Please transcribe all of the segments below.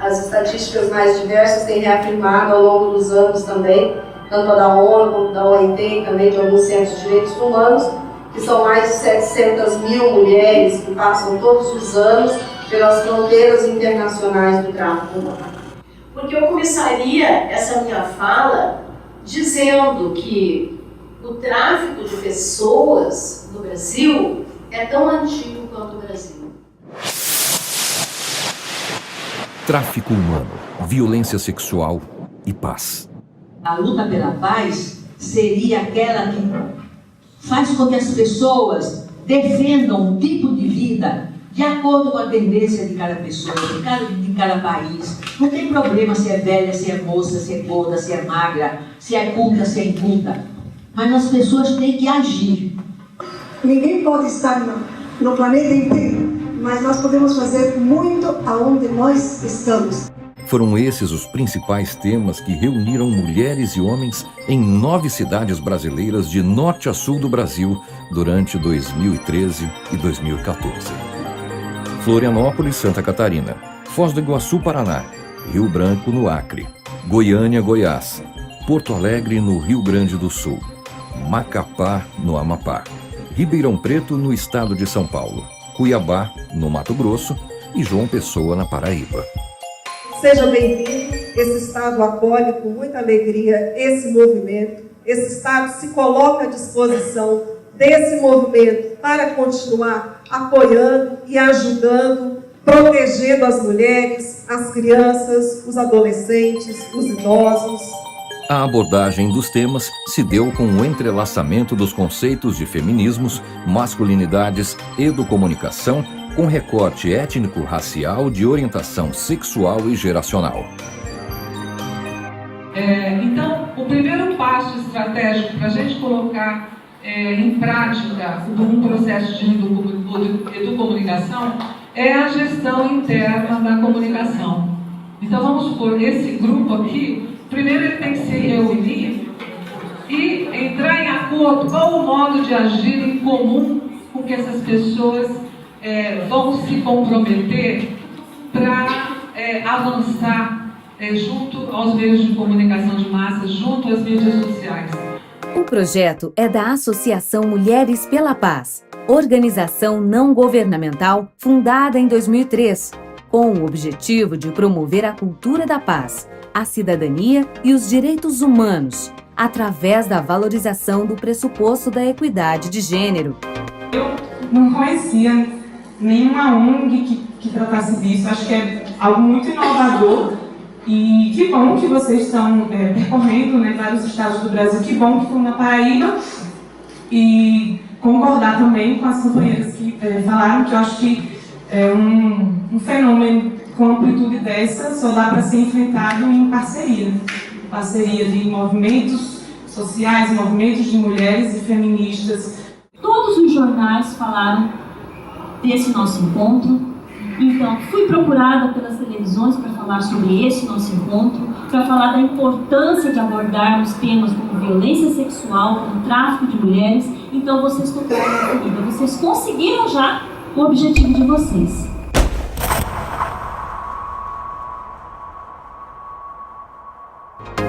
As estatísticas mais diversas têm reafirmado ao longo dos anos também, tanto a da ONU quanto da OIT e também de alguns centros de direitos humanos, que são mais de 700 mil mulheres que passam todos os anos pelas fronteiras internacionais do tráfico humano. Porque eu começaria essa minha fala dizendo que o tráfico de pessoas no Brasil é tão antigo quanto o Brasil. Tráfico humano, violência sexual e paz. A luta pela paz seria aquela que faz com que as pessoas defendam um tipo de vida de acordo com a tendência de cada pessoa, de cada país. Não tem problema se é velha, se é moça, se é gorda, se é magra, se é culta, se é inculta. Mas as pessoas têm que agir. Ninguém pode estar no planeta inteiro, mas nós podemos fazer muito aonde nós estamos. Foram esses os principais temas que reuniram mulheres e homens em 9 cidades brasileiras de norte a sul do Brasil durante 2013 e 2014. Florianópolis, Santa Catarina, Foz do Iguaçu, Paraná, Rio Branco, no Acre, Goiânia, Goiás, Porto Alegre, no Rio Grande do Sul, Macapá, no Amapá, Ribeirão Preto, no estado de São Paulo, Cuiabá, no Mato Grosso e João Pessoa, na Paraíba. Seja bem-vindo, esse Estado acolhe com muita alegria esse movimento, esse Estado se coloca à disposição desse movimento para continuar apoiando e ajudando, protegendo as mulheres, as crianças, os adolescentes, os idosos. A abordagem dos temas se deu com o entrelaçamento dos conceitos de feminismos, masculinidades, educomunicação, com recorte étnico-racial de orientação sexual e geracional. Então, o primeiro passo estratégico para a gente colocar em prática um processo de educomunicação é a gestão interna da comunicação. Então, vamos supor, esse grupo aqui, primeiro ele tem que se reunir e entrar em acordo qual o modo de agir em comum com que essas pessoas vão se comprometer para avançar junto aos meios de comunicação de massa, junto às mídias sociais. O projeto é da Associação Mulheres pela Paz, organização não governamental fundada em 2003, com o objetivo de promover a cultura da paz, a cidadania e os direitos humanos, através da valorização do pressuposto da equidade de gênero. Eu não conhecia nenhuma ONG que tratasse disso, acho que é algo muito inovador e que bom que vocês estão percorrendo vários estados do Brasil, que bom que foi na Paraíba, e concordar também com as companheiras que falaram que eu acho que um fenômeno com amplitude dessa só dá para ser enfrentado em parceria de movimentos sociais, movimentos de mulheres e feministas. Todos os jornais falaram desse nosso encontro, então fui procurada pelas televisões para falar sobre esse nosso encontro, para falar da importância de abordarmos temas como violência sexual, como tráfico de mulheres. Então vocês tocaram na ferida, vocês conseguiram já o objetivo de vocês.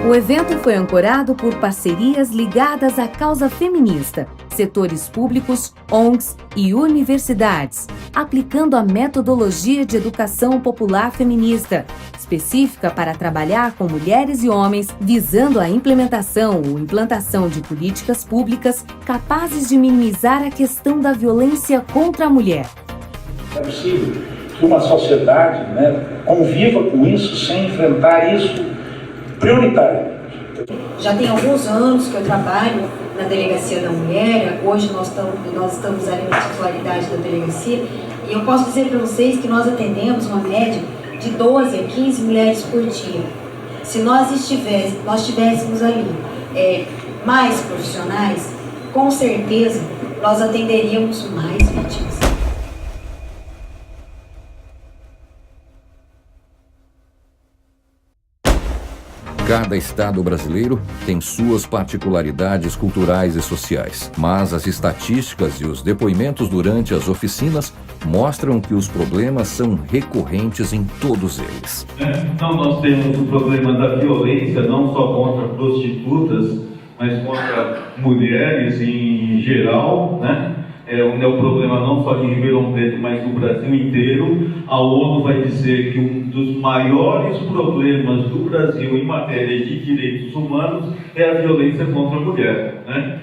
O evento foi ancorado por parcerias ligadas à causa feminista, setores públicos, ONGs e universidades, aplicando a metodologia de educação popular feminista, específica para trabalhar com mulheres e homens, visando a implementação ou implantação de políticas públicas capazes de minimizar a questão da violência contra a mulher. É possível que uma sociedade conviva com isso sem enfrentar isso prioritário. Já tem alguns anos que eu trabalho na Delegacia da Mulher, hoje nós estamos ali na titularidade da delegacia, e eu posso dizer para vocês que nós atendemos uma média de 12 a 15 mulheres por dia. Se nós tivéssemos ali mais profissionais, com certeza nós atenderíamos mais vítimas. Cada estado brasileiro tem suas particularidades culturais e sociais, mas as estatísticas e os depoimentos durante as oficinas mostram que os problemas são recorrentes em todos eles. Então nós temos o problema da violência, não só contra prostitutas, mas contra mulheres em geral, né? É um problema não só de Ribeirão Preto, mas do Brasil inteiro. A ONU vai dizer que um dos maiores problemas do Brasil em matéria de direitos humanos é a violência contra a mulher, né?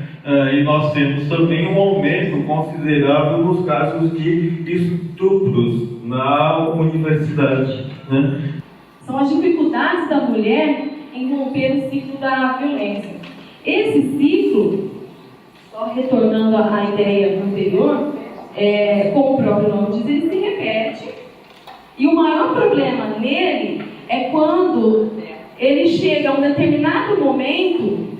E nós temos também um aumento considerável nos casos de estupros na universidade, né? São as dificuldades da mulher em romper o ciclo da violência. Esse ciclo, só retornando à ideia anterior, como o próprio nome diz, ele se repete. E o maior problema nele é quando ele chega a um determinado momento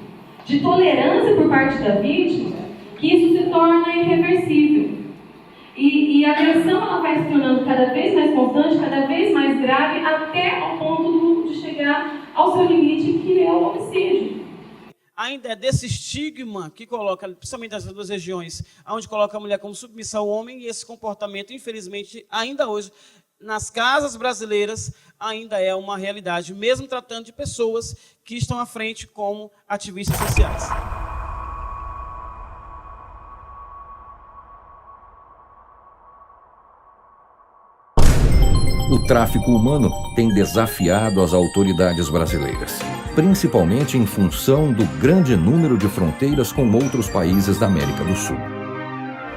de tolerância por parte da vítima, que isso se torna irreversível. E a agressão ela vai se tornando cada vez mais constante, cada vez mais grave, até ao ponto de chegar ao seu limite, que é o homicídio. Ainda é desse estigma que coloca, principalmente nessas duas regiões, onde coloca a mulher como submissa ao homem, e esse comportamento, infelizmente, ainda hoje, nas casas brasileiras, ainda é uma realidade, mesmo tratando de pessoas que estão à frente como ativistas sociais. O tráfico humano tem desafiado as autoridades brasileiras, principalmente em função do grande número de fronteiras com outros países da América do Sul.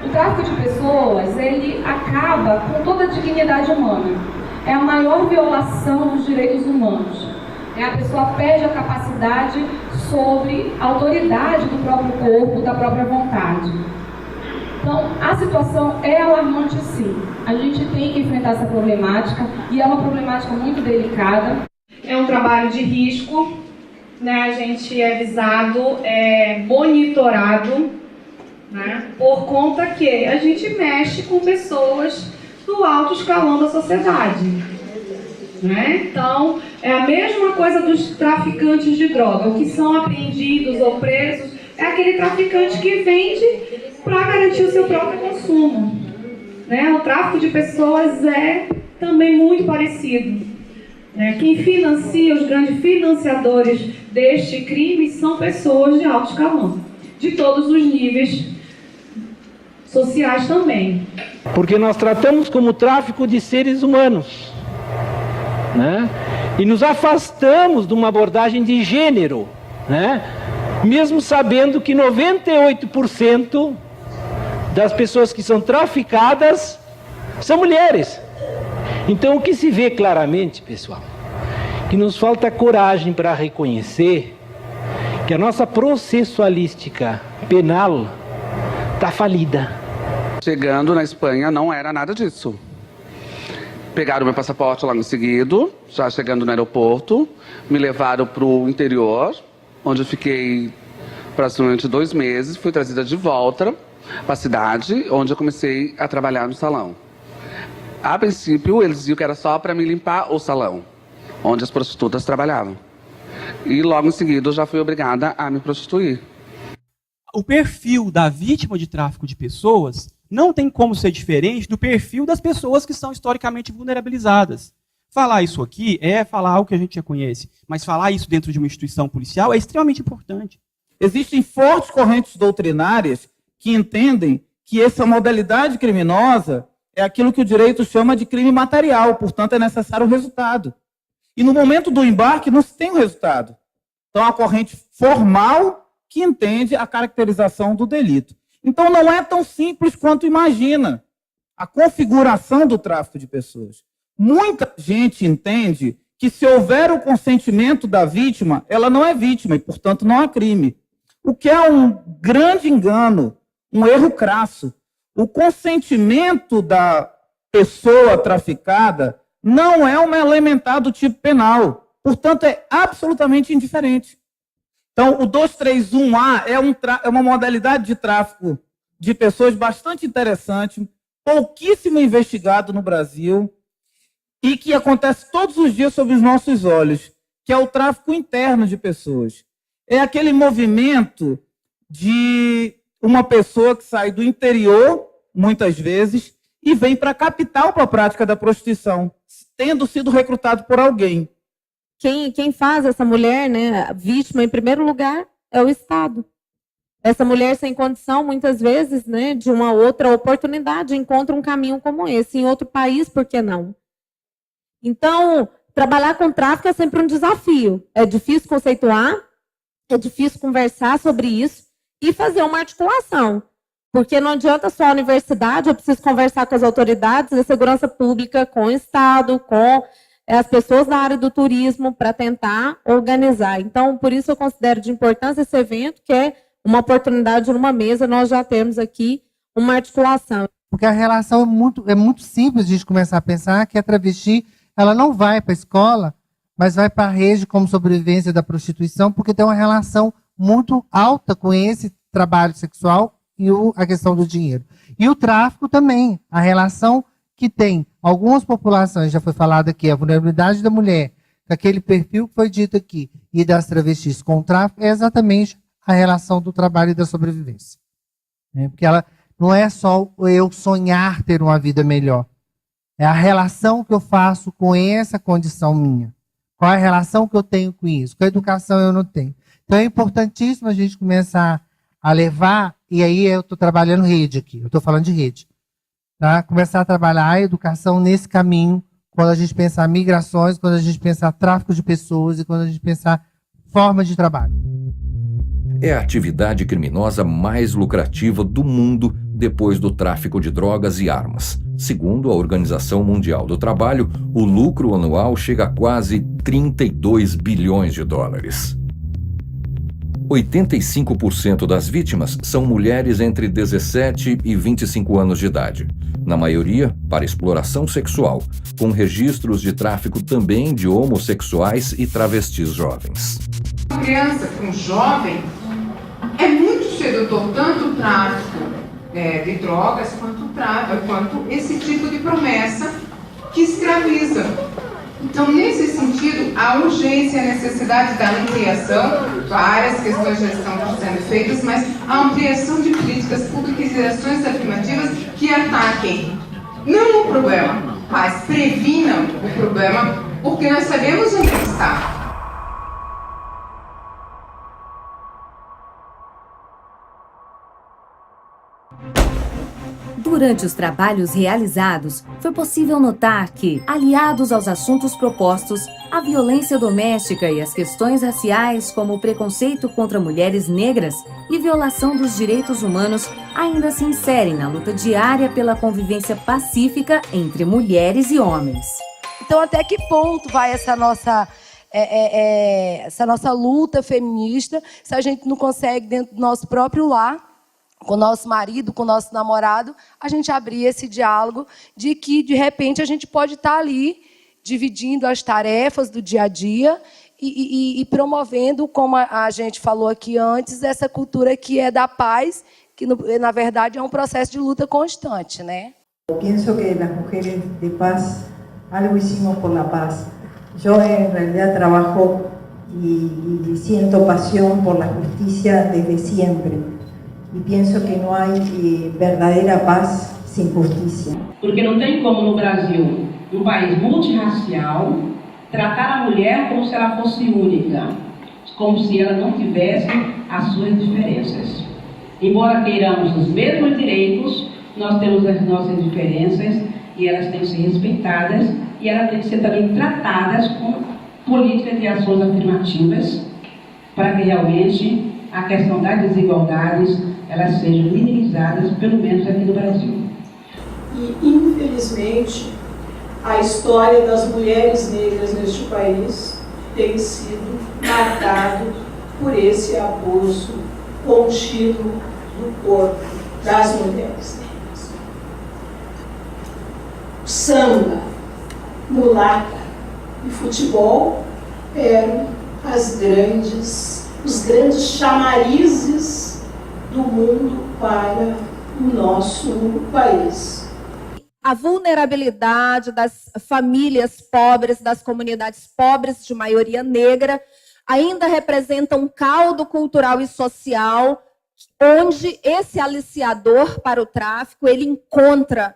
O tráfico de pessoas, ele acaba com toda a dignidade humana. É a maior violação dos direitos humanos. A pessoa perde a capacidade sobre a autoridade do próprio corpo, da própria vontade. Então, a situação é alarmante, sim. A gente tem que enfrentar essa problemática, e é uma problemática muito delicada. É um trabalho de risco, né? A gente é visado, é monitorado, né? Por conta que a gente mexe com pessoas do alto escalão da sociedade, né? Então, é a mesma coisa dos traficantes de droga. O que são apreendidos ou presos é aquele traficante que vende para garantir o seu próprio consumo, né? O tráfico de pessoas é também muito parecido, né? Quem financia, os grandes financiadores deste crime são pessoas de alto escalão, de todos os níveis sociais também. Porque nós tratamos como tráfico de seres humanos, né? E nos afastamos de uma abordagem de gênero, né? Mesmo sabendo que 98% das pessoas que são traficadas são mulheres. Então o que se vê claramente, pessoal, que nos falta coragem para reconhecer que a nossa processualística penal está falida. Chegando na Espanha não era nada disso. Pegaram meu passaporte logo em seguida, já chegando no aeroporto, me levaram para o interior, onde eu fiquei praticamente 2 meses, fui trazida de volta para a cidade, onde eu comecei a trabalhar no salão. A princípio, eles diziam que era só para me limpar o salão, onde as prostitutas trabalhavam. E logo em seguida, eu já fui obrigada a me prostituir. O perfil da vítima de tráfico de pessoas não tem como ser diferente do perfil das pessoas que são historicamente vulnerabilizadas. Falar isso aqui é falar algo que a gente já conhece, mas falar isso dentro de uma instituição policial é extremamente importante. Existem fortes correntes doutrinárias que entendem que essa modalidade criminosa é aquilo que o direito chama de crime material, portanto é necessário o resultado. E no momento do embarque não se tem o resultado. Então a corrente formal que entende a caracterização do delito. Então não é tão simples quanto imagina a configuração do tráfico de pessoas. Muita gente entende que se houver o consentimento da vítima, ela não é vítima e, portanto, não há crime. O que é um grande engano, um erro crasso. O consentimento da pessoa traficada não é um elementar do tipo penal. Portanto, é absolutamente indiferente. Então, o 231A é uma modalidade de tráfico de pessoas bastante interessante, pouquíssimo investigado no Brasil e que acontece todos os dias sob os nossos olhos, que é o tráfico interno de pessoas. É aquele movimento de uma pessoa que sai do interior, muitas vezes, e vem para a capital para a prática da prostituição, tendo sido recrutado por alguém. Quem faz essa mulher, né, vítima, em primeiro lugar, é o Estado. Essa mulher sem condição, muitas vezes, né, de uma outra oportunidade, encontra um caminho como esse. Em outro país, por que não? Então, trabalhar com tráfico é sempre um desafio. É difícil conceituar, é difícil conversar sobre isso e fazer uma articulação. Porque não adianta só a universidade, eu preciso conversar com as autoridades da segurança pública, com o Estado, com as pessoas da área do turismo, para tentar organizar. Então, por isso eu considero de importância esse evento, que é uma oportunidade numa mesa, nós já temos aqui uma articulação. Porque a relação é muito simples de a gente começar a pensar que a travesti, ela não vai para a escola, mas vai para a rede como sobrevivência da prostituição, porque tem uma relação muito alta com esse trabalho sexual e a questão do dinheiro. E o tráfico também, a relação que tem algumas populações, já foi falado aqui, a vulnerabilidade da mulher, aquele perfil que foi dito aqui, e das travestis com o tráfico, é exatamente a relação do trabalho e da sobrevivência. Porque ela não é só eu sonhar ter uma vida melhor, é a relação que eu faço com essa condição minha. Qual é a relação que eu tenho com isso? Com a educação eu não tenho. Então é importantíssimo a gente começar a levar, e aí eu estou trabalhando rede aqui, eu estou falando de rede, tá? Começar a trabalhar a educação nesse caminho, quando a gente pensar migrações, quando a gente pensar tráfico de pessoas e quando a gente pensar formas de trabalho. É a atividade criminosa mais lucrativa do mundo depois do tráfico de drogas e armas. Segundo a Organização Mundial do Trabalho, o lucro anual chega a quase 32 bilhões de dólares. 85% das vítimas são mulheres entre 17 e 25 anos de idade. Na maioria, para exploração sexual, com registros de tráfico também de homossexuais e travestis jovens. Uma criança, um jovem, é muito sedutor tanto o tráfico de drogas quanto esse tipo de promessa que escraviza. Então, nesse sentido, a urgência e a necessidade da ampliação, várias questões já estão sendo feitas, mas a ampliação de políticas públicas e ações afirmativas que ataquem não o problema, mas previnam o problema, porque nós sabemos onde ele está. Durante os trabalhos realizados, foi possível notar que, aliados aos assuntos propostos, a violência doméstica e as questões raciais, como o preconceito contra mulheres negras e violação dos direitos humanos, ainda se inserem na luta diária pela convivência pacífica entre mulheres e homens. Então, até que ponto vai essa nossa luta feminista, se a gente não consegue, dentro do nosso próprio lar, com o nosso marido, com o nosso namorado, a gente abrir esse diálogo de que, de repente, a gente pode estar ali dividindo as tarefas do dia a dia e promovendo, como a gente falou aqui antes, essa cultura que é da paz, que, na verdade, é um processo de luta constante, né? Pienso que las mujeres de paz, algo hicimos por la paz. Yo, en realidad, trabajo y siento pasión por la justicia desde siempre. E penso que não há verdadeira paz sem justiça. Porque não tem como no Brasil, um país multirracial, tratar a mulher como se ela fosse única, como se ela não tivesse as suas diferenças. Embora queiramos os mesmos direitos, nós temos as nossas diferenças e elas têm que ser respeitadas e elas têm que ser também tratadas com políticas de ações afirmativas para que realmente a questão das desigualdades elas sejam minimizadas, pelo menos aqui no Brasil. E, infelizmente, a história das mulheres negras neste país tem sido marcado por esse abuso contínuo do corpo das mulheres negras. Samba, mulata e futebol eram os grandes chamarizes do mundo para o nosso país. A vulnerabilidade das famílias pobres, das comunidades pobres de maioria negra, ainda representa um caldo cultural e social onde esse aliciador para o tráfico ele encontra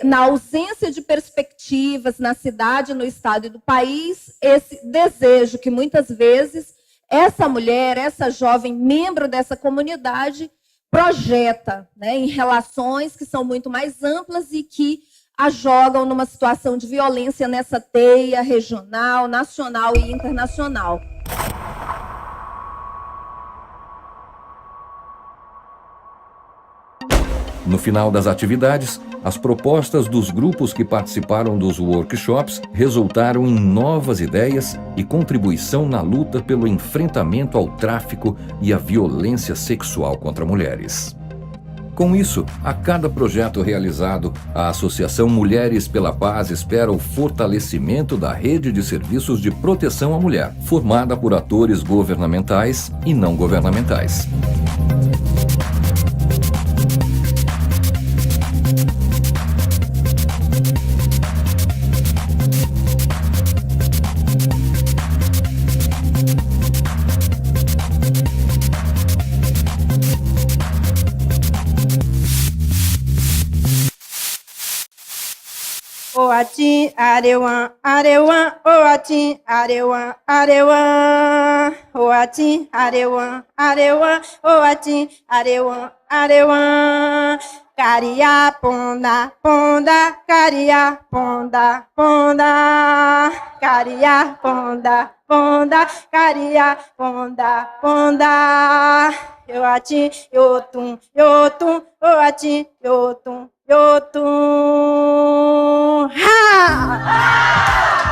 na ausência de perspectivas na cidade, no estado e do país, esse desejo que muitas vezes essa mulher, essa jovem membro dessa comunidade projeta, né, em relações que são muito mais amplas e que a jogam numa situação de violência nessa teia regional, nacional e internacional. No final das atividades, as propostas dos grupos que participaram dos workshops resultaram em novas ideias e contribuição na luta pelo enfrentamento ao tráfico e à violência sexual contra mulheres. Com isso, a cada projeto realizado, a Associação Mulheres pela Paz espera o fortalecimento da rede de serviços de proteção à mulher, formada por atores governamentais e não governamentais. Oati arewan arewan oati arewan arewan oati arewan arewan oati arewan arewan caria ponda ponda caria ponda ponda caria ponda ponda caria ponda ponda oati yotum yotum oati yotum yotum ha